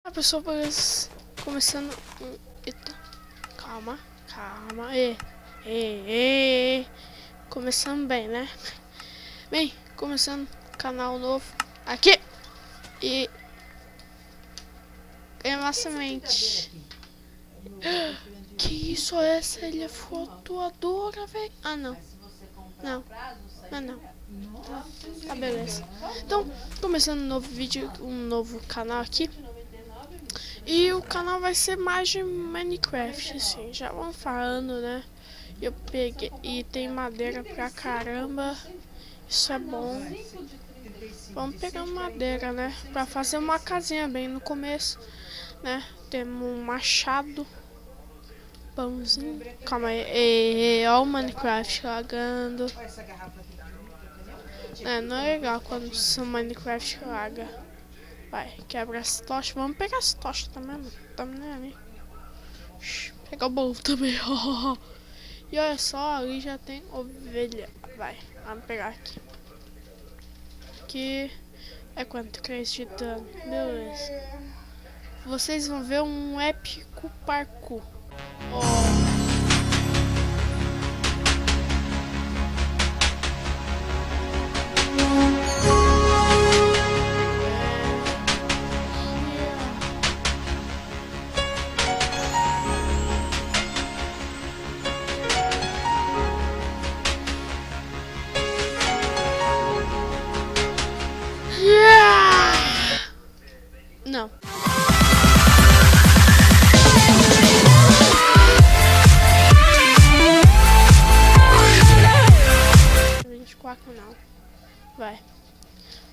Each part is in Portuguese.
A pessoa parece começando. Eita, calma. Começando bem, né? Bem, começando canal novo aqui. E é uma semente. Que isso é essa? Ele é flutuadora, velho. Ah, não. Não. Tá, beleza. Então, começando um novo vídeo, um novo canal aqui. E o canal vai ser mais de Minecraft, assim. Já vamos falando, né? Eu peguei e tem madeira pra caramba. Isso é bom. Vamos pegar madeira, né? Pra fazer uma casinha bem no começo, né? Temos um machado. Pãozinho. Calma aí. Olha o Minecraft lagando. Não é legal quando o Minecraft laga. Vai, quebra as tochas. Vamos pegar as tochas também, mano. Tamo nem ali. Pegar o bolo também. E olha só, ali já tem ovelha. Vai, vamos pegar aqui. Aqui é quanto? 3 de dano. Beleza. Vocês vão ver um épico parkour. Não. 24 não. Vai.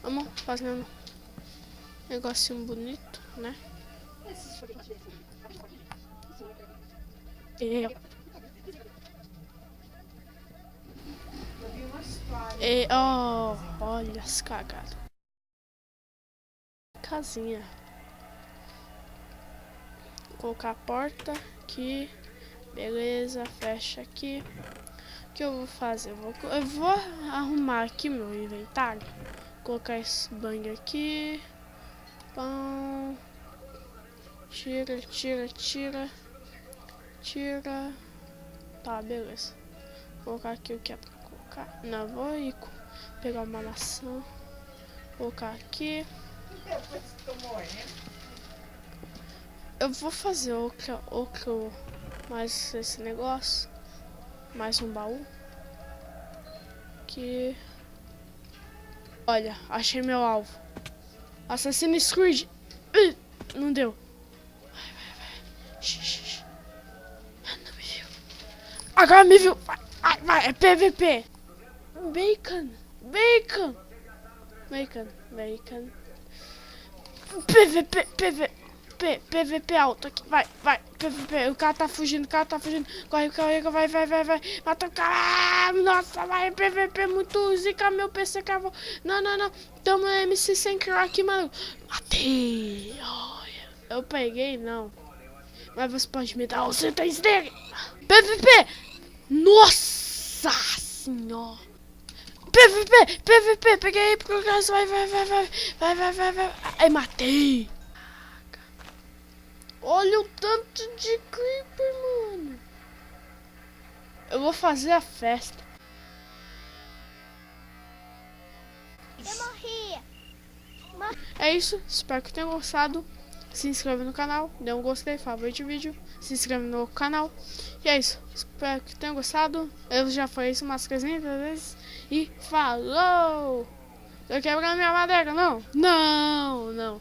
Vamos fazendo um negocinho bonito, né? Olha as cagadas. Casinha. Vou colocar a porta aqui. Beleza, fecha aqui. O que eu vou fazer? Eu vou arrumar aqui meu inventário. Colocar esse banho aqui. Pão. Tira. Tá, beleza. Vou colocar aqui o que é pra colocar. Não, vou ir pegar uma maçã. Colocar aqui. Eu vou fazer outro mais esse negócio. Mais um baú. Aqui. Olha, achei meu alvo. Assassin's Creed. Não deu. Vai. Shh. Não me viu. Agora me viu. Vai. É PVP. Bacon. PVP alto aqui. Vai. PVP. O cara tá fugindo. Corre. Vai. Mata o cara. Nossa, vai. PVP muito zica. Meu PC cravou. Não. Tamo MC sem crack, mano. Matei. Olha. Eu peguei, não. Mas você pode me dar os itens dele. PVP. Nossa senhora. PVP. Peguei pro caso. Vai. Ai, matei. Olha o tanto de creeper, mano. Eu vou fazer a festa. Eu morri. É isso. Espero que tenham gostado. Se inscreve no canal. Dê um gostei. Favorite o vídeo. Se inscreve no canal. E é isso. Espero que tenham gostado. Eu já falei isso umas 300 vezes. E falou! Tô quebrando minha madeira, não? Não.